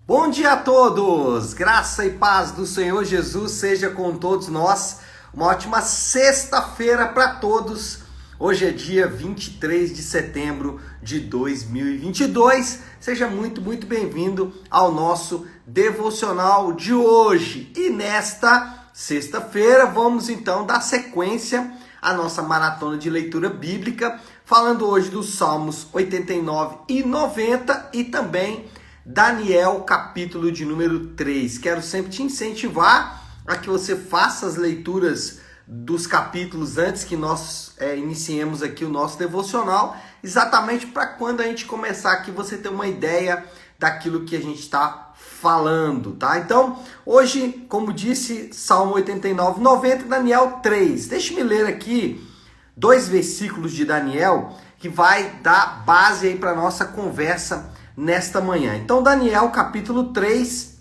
Bom dia a todos! Graça e paz do Senhor Jesus seja com todos nós. Uma ótima sexta-feira para todos. Hoje é dia 23 de setembro de 2022. Seja muito bem-vindo ao nosso devocional de hoje. E nesta sexta-feira vamos então dar sequência à nossa maratona de leitura bíblica, falando hoje dos Salmos 89 e 90 e também Daniel, capítulo de número 3. Quero sempre te incentivar a que você faça as leituras dos capítulos antes que nós iniciemos aqui o nosso devocional, exatamente para quando a gente começar aqui você ter uma ideia daquilo que a gente está falando, tá? Então, hoje, como disse, Salmo 89, 90 e Daniel 3. Deixe-me ler aqui 2 versículos de Daniel que vai dar base aí para nossa conversa nesta manhã. Então, Daniel, capítulo 3,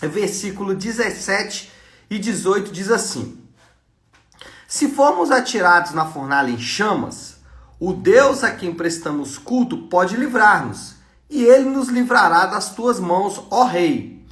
versículo 17 e 18 diz assim: Se formos atirados na fornalha em chamas, o Deus a quem prestamos culto pode livrar-nos, e ele nos livrará das tuas mãos, ó rei.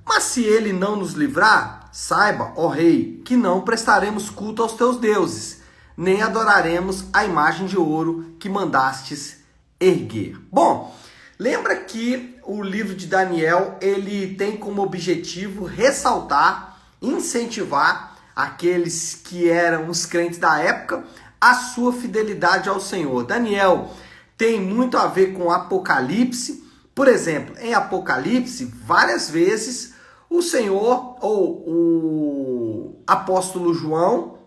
Mas se ele não nos livrar, saiba, ó rei, que não prestaremos culto aos teus deuses, nem adoraremos a imagem de ouro que mandastes erguer. Bom, lembra que o livro de Daniel, ele tem como objetivo ressaltar, incentivar aqueles que eram os crentes da época a sua fidelidade ao Senhor. Daniel tem muito a ver com Apocalipse. Por exemplo, em Apocalipse, várias vezes o Senhor ou o apóstolo João,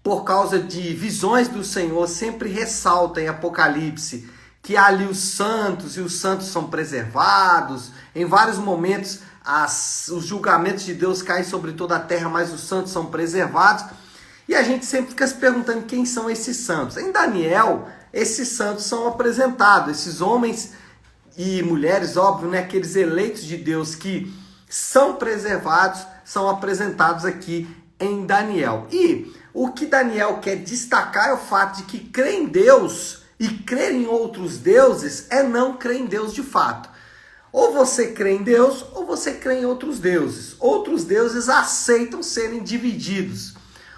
por causa de visões do Senhor, sempre ressalta em Apocalipse que há ali os santos e os santos são preservados. Em vários momentos os julgamentos de Deus caem sobre toda a terra, mas os santos são preservados. E a gente sempre fica se perguntando quem são esses santos. Em Daniel, esses santos são apresentados, esses homens e mulheres, óbvio, né, aqueles eleitos de Deus que são preservados, são apresentados aqui em Daniel. E o que Daniel quer destacar é o fato de que crer em Deus e crer em outros deuses é não crer em Deus de fato. Ou você crê em Deus, ou você crê em outros deuses. Outros deuses aceitam serem divididos.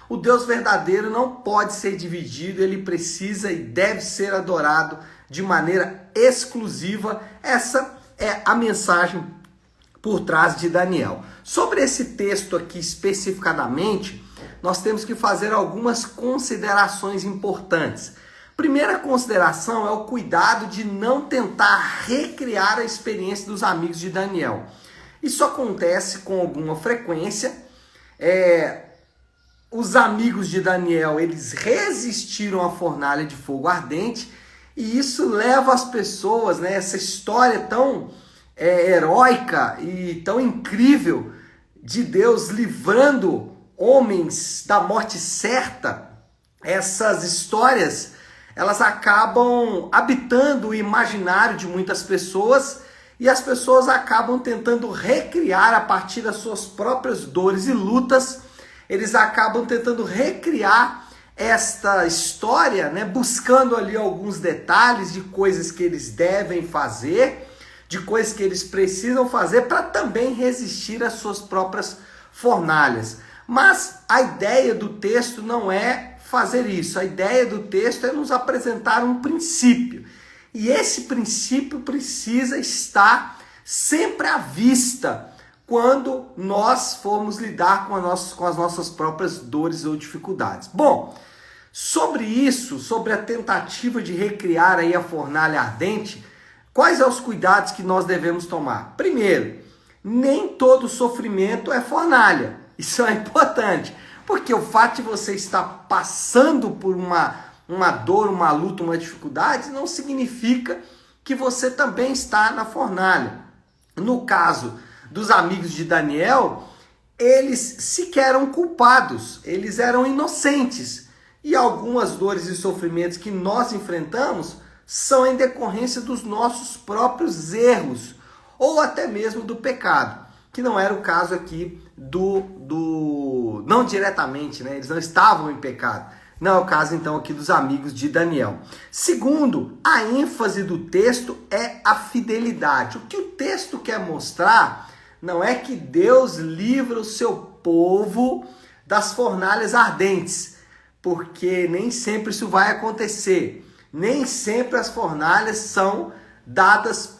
O Deus verdadeiro não pode ser dividido, ele precisa e deve ser adorado de maneira exclusiva. Essa é a mensagem por trás de Daniel. Sobre esse texto aqui especificadamente, nós temos que fazer algumas considerações importantes. Primeira consideração é o cuidado de não tentar recriar a experiência dos amigos de Daniel. Isso acontece com alguma frequência. Os amigos de Daniel, eles resistiram à fornalha de fogo ardente, e isso leva as pessoas, né, essa história tão heróica e tão incrível de Deus livrando homens da morte certa. Essas histórias, elas acabam habitando o imaginário de muitas pessoas, e as pessoas acabam tentando recriar a partir das suas próprias dores e lutas. Eles acabam tentando recriar esta história, né, buscando ali alguns detalhes de coisas que eles devem fazer, de coisas que eles precisam fazer para também resistir às suas próprias fornalhas. Mas a ideia do texto não é fazer isso. A ideia do texto é nos apresentar um princípio. E esse princípio precisa estar sempre à vista quando nós formos lidar com as nossas próprias dores ou dificuldades. Bom, sobre isso, sobre a tentativa de recriar aí a fornalha ardente, quais são os cuidados que nós devemos tomar? Primeiro, nem todo sofrimento é fornalha. Isso é importante. Porque o fato de você estar passando por uma dor, uma luta, uma dificuldade, não significa que você também está na fornalha. No caso dos amigos de Daniel, eles sequer eram culpados, eles eram inocentes. E algumas dores e sofrimentos que nós enfrentamos são em decorrência dos nossos próprios erros, ou até mesmo do pecado, que não era o caso aqui não diretamente, né? Eles não estavam em pecado. Não é o caso, então, aqui dos amigos de Daniel. Segundo, a ênfase do texto é a fidelidade. O que o texto quer mostrar não é que Deus livra o seu povo das fornalhas ardentes, porque nem sempre isso vai acontecer. Nem sempre as fornalhas são dadas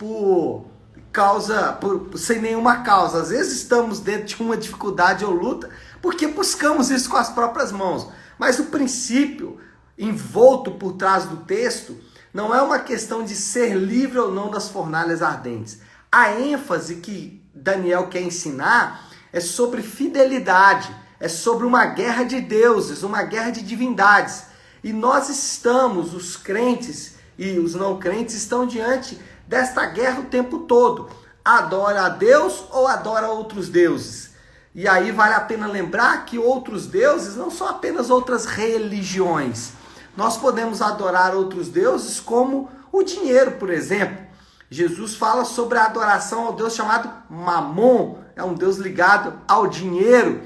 sem nenhuma causa. Às vezes estamos dentro de uma dificuldade ou luta porque buscamos isso com as próprias mãos. Mas o princípio envolto por trás do texto não é uma questão de ser livre ou não das fornalhas ardentes. A ênfase que Daniel quer ensinar é sobre fidelidade, é sobre uma guerra de deuses, uma guerra de divindades. E nós estamos, os crentes e os não crentes, estão diante desta guerra o tempo todo. Adora a Deus ou adora outros deuses? E aí vale a pena lembrar que outros deuses não são apenas outras religiões. Nós podemos adorar outros deuses como o dinheiro, por exemplo. Jesus fala sobre a adoração ao Deus chamado Mamon, é um Deus ligado ao dinheiro.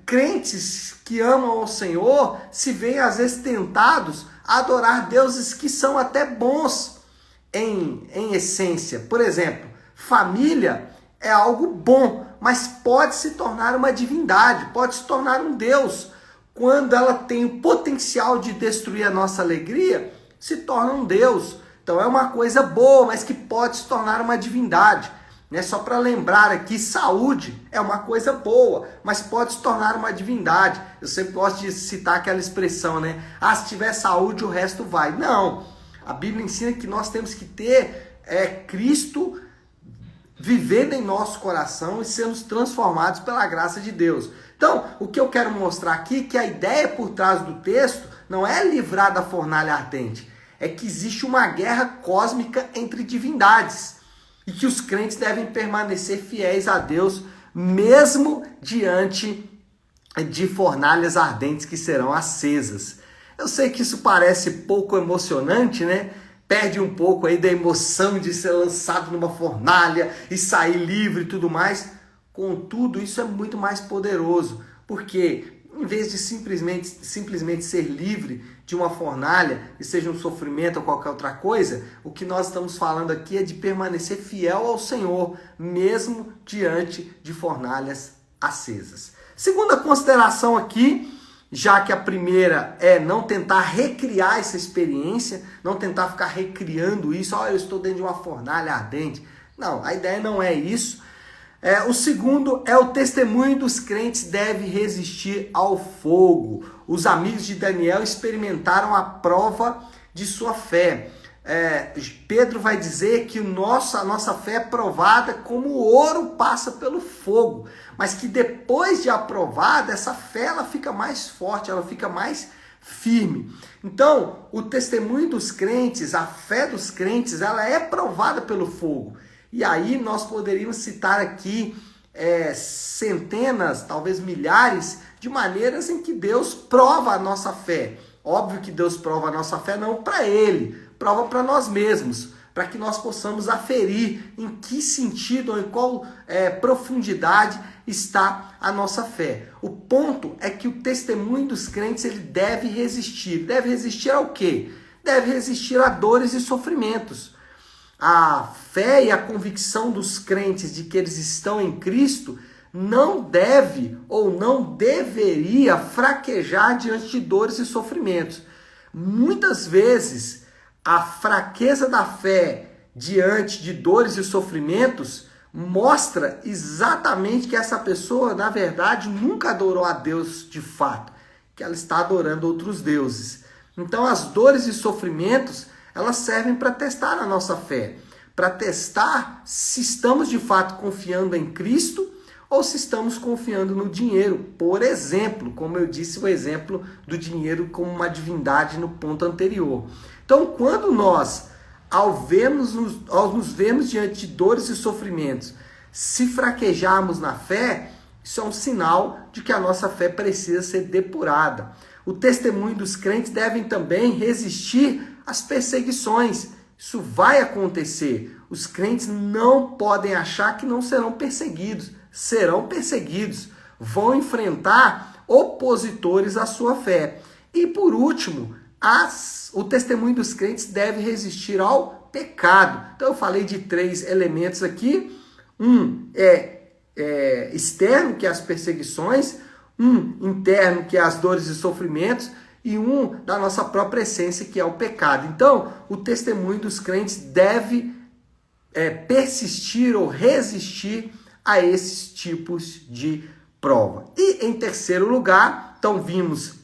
Crentes que amam ao Senhor se veem às vezes tentados a adorar deuses que são até bons em essência. Por exemplo, família é algo bom, mas pode se tornar uma divindade, pode se tornar um Deus. Quando ela tem o potencial de destruir a nossa alegria, se torna um Deus. Então é uma coisa boa, mas que pode se tornar uma divindade. Só para lembrar aqui, saúde é uma coisa boa, mas pode se tornar uma divindade. Eu sempre gosto de citar aquela expressão, se tiver saúde, o resto vai. Não, a Bíblia ensina que nós temos que ter Cristo vivendo em nosso coração e sermos transformados pela graça de Deus. Então, o que eu quero mostrar aqui é que a ideia por trás do texto não é livrar da fornalha ardente, é que existe uma guerra cósmica entre divindades e que os crentes devem permanecer fiéis a Deus mesmo diante de fornalhas ardentes que serão acesas. Eu sei que isso parece pouco emocionante, Perde um pouco aí da emoção de ser lançado numa fornalha e sair livre e tudo mais. Contudo, isso é muito mais poderoso, porque em vez de simplesmente ser livre de uma fornalha, e seja um sofrimento ou qualquer outra coisa, o que nós estamos falando aqui é de permanecer fiel ao Senhor, mesmo diante de fornalhas acesas. Segunda consideração aqui, já que a primeira é não tentar recriar essa experiência, não tentar ficar recriando isso, eu estou dentro de uma fornalha ardente. Não, a ideia não é isso. O segundo é o testemunho dos crentes deve resistir ao fogo. Os amigos de Daniel experimentaram a prova de sua fé. Pedro vai dizer que a nossa fé é provada como o ouro passa pelo fogo, mas que depois de aprovada, essa fé ela fica mais forte, ela fica mais firme. Então, o testemunho dos crentes, a fé dos crentes, ela é provada pelo fogo. E aí nós poderíamos citar aqui centenas, talvez milhares, de maneiras em que Deus prova a nossa fé. Óbvio que Deus prova a nossa fé não para Ele, prova para nós mesmos, para que nós possamos aferir em que sentido ou em qual profundidade está a nossa fé. O ponto é que o testemunho dos crentes ele deve resistir. Deve resistir ao quê? Deve resistir a dores e sofrimentos. A fé e a convicção dos crentes de que eles estão em Cristo não deve ou não deveria fraquejar diante de dores e sofrimentos. Muitas vezes, a fraqueza da fé diante de dores e sofrimentos mostra exatamente que essa pessoa, na verdade, nunca adorou a Deus de fato, que ela está adorando outros deuses. Então, as dores e sofrimentos, elas servem para testar a nossa fé, para testar se estamos de fato confiando em Cristo ou se estamos confiando no dinheiro. Por exemplo, como eu disse, o exemplo do dinheiro como uma divindade no ponto anterior. Então, quando nós, ao nos vermos diante de dores e sofrimentos, se fraquejarmos na fé, isso é um sinal de que a nossa fé precisa ser depurada. O testemunho dos crentes devem também resistir às perseguições. Isso vai acontecer. Os crentes não podem achar que não serão perseguidos. Serão perseguidos. Vão enfrentar opositores à sua fé. E por último, o testemunho dos crentes deve resistir ao pecado. Então eu falei de 3 elementos aqui. Um é externo, que é as perseguições. Um interno, que é as dores e sofrimentos. E um da nossa própria essência, que é o pecado. Então, o testemunho dos crentes deve persistir ou resistir a esses tipos de prova. E em terceiro lugar, então vimos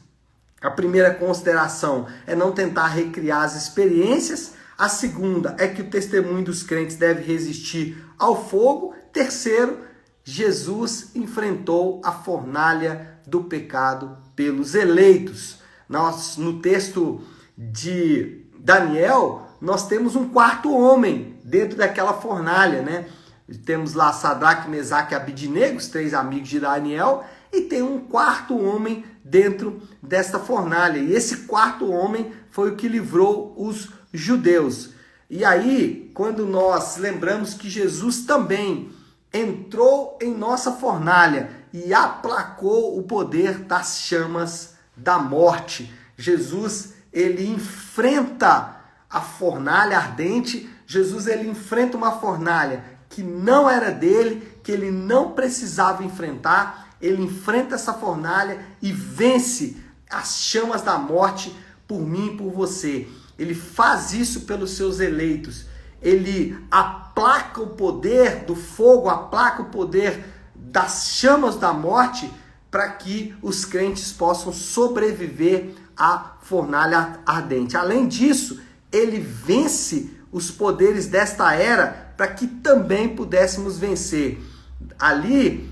a primeira consideração é não tentar recriar as experiências. A segunda é que o testemunho dos crentes deve resistir ao fogo. Terceiro, Jesus enfrentou a fornalha do pecado pelos eleitos. No texto de Daniel, nós temos um quarto homem dentro daquela fornalha, né? Temos lá Sadraque, Mesaque e Abidnego, os 3 amigos de Daniel, e tem um quarto homem dentro desta fornalha. E esse quarto homem foi o que livrou os judeus. E aí, quando nós lembramos que Jesus também entrou em nossa fornalha e aplacou o poder das chamas da morte. Jesus, ele enfrenta a fornalha ardente. Jesus, ele enfrenta uma fornalha que não era dele, que ele não precisava enfrentar. Ele enfrenta essa fornalha e vence as chamas da morte por mim e por você. Ele faz isso pelos seus eleitos. Ele aplaca o poder do fogo, aplaca o poder das chamas da morte para que os crentes possam sobreviver à fornalha ardente. Além disso, ele vence os poderes desta era para que também pudéssemos vencer. Ali,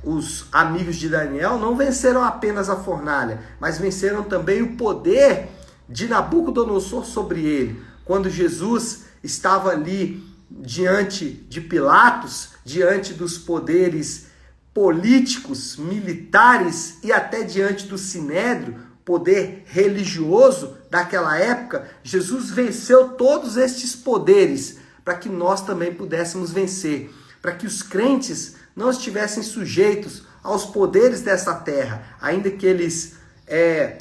os amigos de Daniel não venceram apenas a fornalha, mas venceram também o poder de Nabucodonosor sobre ele. Quando Jesus estava ali diante de Pilatos, diante dos poderes políticos, militares e até diante do Sinédrio, poder religioso daquela época, Jesus venceu todos estes poderes para que nós também pudéssemos vencer, para que os crentes não estivessem sujeitos aos poderes dessa terra, ainda que eles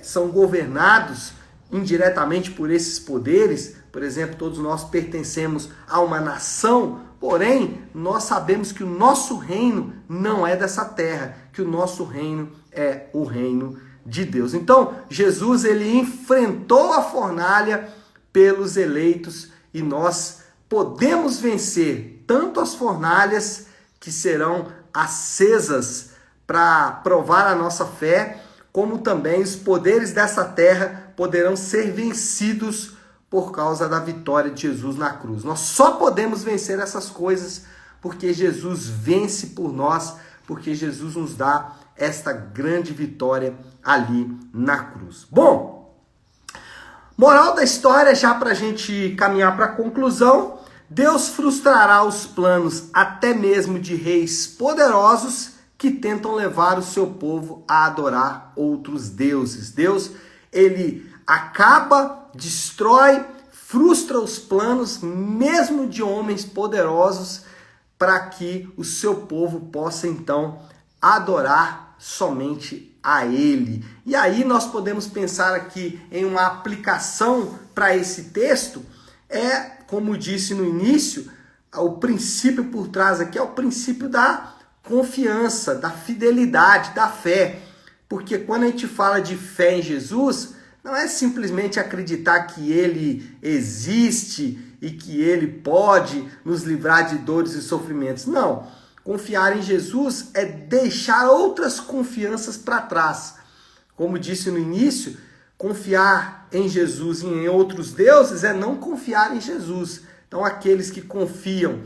são governados indiretamente por esses poderes. Por exemplo, todos nós pertencemos a uma nação, porém, nós sabemos que o nosso reino não é dessa terra, que o nosso reino é o reino de Deus. Então, Jesus, ele enfrentou a fornalha pelos eleitos e nós podemos vencer tanto as fornalhas que serão acesas para provar a nossa fé, como também os poderes dessa terra poderão ser vencidos por causa da vitória de Jesus na cruz. Nós só podemos vencer essas coisas porque Jesus vence por nós, porque Jesus nos dá esta grande vitória ali na cruz. Bom, moral da história, já para a gente caminhar para a conclusão: Deus frustrará os planos até mesmo de reis poderosos que tentam levar o seu povo a adorar outros deuses. Deus, ele acaba, destrói, frustra os planos mesmo de homens poderosos para que o seu povo possa então adorar somente a ele. E aí nós podemos pensar aqui em uma aplicação para esse texto. Como disse no início, o princípio por trás aqui é o princípio da confiança, da fidelidade, da fé. Porque quando a gente fala de fé em Jesus, não é simplesmente acreditar que ele existe e que ele pode nos livrar de dores e sofrimentos. Não. Confiar em Jesus é deixar outras confianças para trás. Como disse no início, confiar em Jesus e em outros deuses é não confiar em Jesus. Então, aqueles que confiam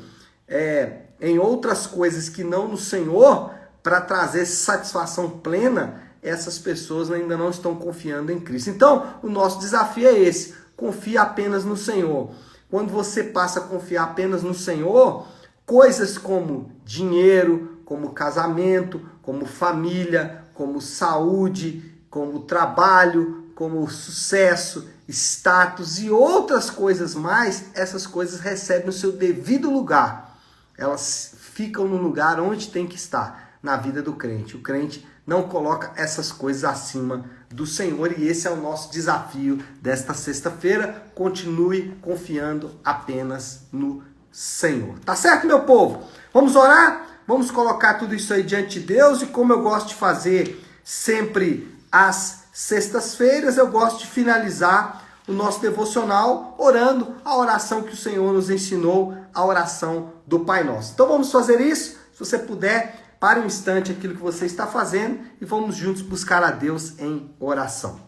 em outras coisas que não no Senhor, para trazer satisfação plena, essas pessoas ainda não estão confiando em Cristo. Então, o nosso desafio é esse: confie apenas no Senhor. Quando você passa a confiar apenas no Senhor, coisas como dinheiro, como casamento, como família, como saúde, como trabalho, como sucesso, status e outras coisas mais, essas coisas recebem o seu devido lugar. Elas ficam no lugar onde tem que estar. na vida do crente. O crente não coloca essas coisas acima do Senhor e esse é o nosso desafio desta sexta-feira. Continue confiando apenas no Senhor. Tá certo, meu povo? Vamos orar? Vamos colocar tudo isso aí diante de Deus e como eu gosto de fazer sempre às sextas-feiras, eu gosto de finalizar o nosso devocional orando a oração que o Senhor nos ensinou, a oração do Pai Nosso. Então vamos fazer isso? Se você puder, pare um instante aquilo que você está fazendo e vamos juntos buscar a Deus em oração.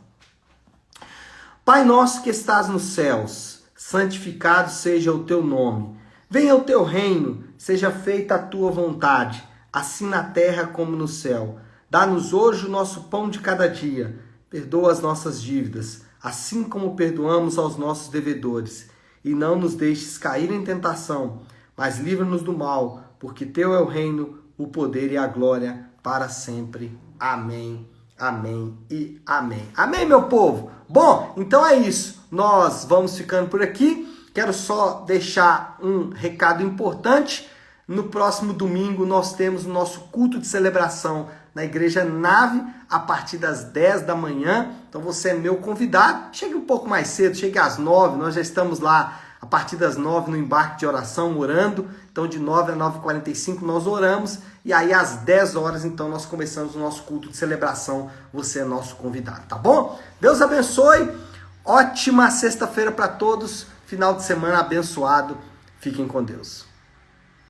Pai nosso que estás nos céus, santificado seja o teu nome. Venha o teu reino, seja feita a tua vontade, assim na terra como no céu. Dá-nos hoje o nosso pão de cada dia. Perdoa as nossas dívidas, assim como perdoamos aos nossos devedores. E não nos deixes cair em tentação, mas livra-nos do mal, porque teu é o reino, o poder e a glória para sempre. Amém, amém e amém. Amém, meu povo? Bom, então é isso. Nós vamos ficando por aqui. Quero só deixar um recado importante. No próximo domingo nós temos o nosso culto de celebração na Igreja Nave, a partir das 10 da manhã. Então você é meu convidado. Chegue um pouco mais cedo, chegue às 9. Nós já estamos lá a partir das 9 no embarque de oração, orando. Então de 9 a 9h45 nós oramos. E aí às 10 horas, então, nós começamos o nosso culto de celebração. Você é nosso convidado, tá bom? Deus abençoe. Ótima sexta-feira para todos. Final de semana abençoado. Fiquem com Deus.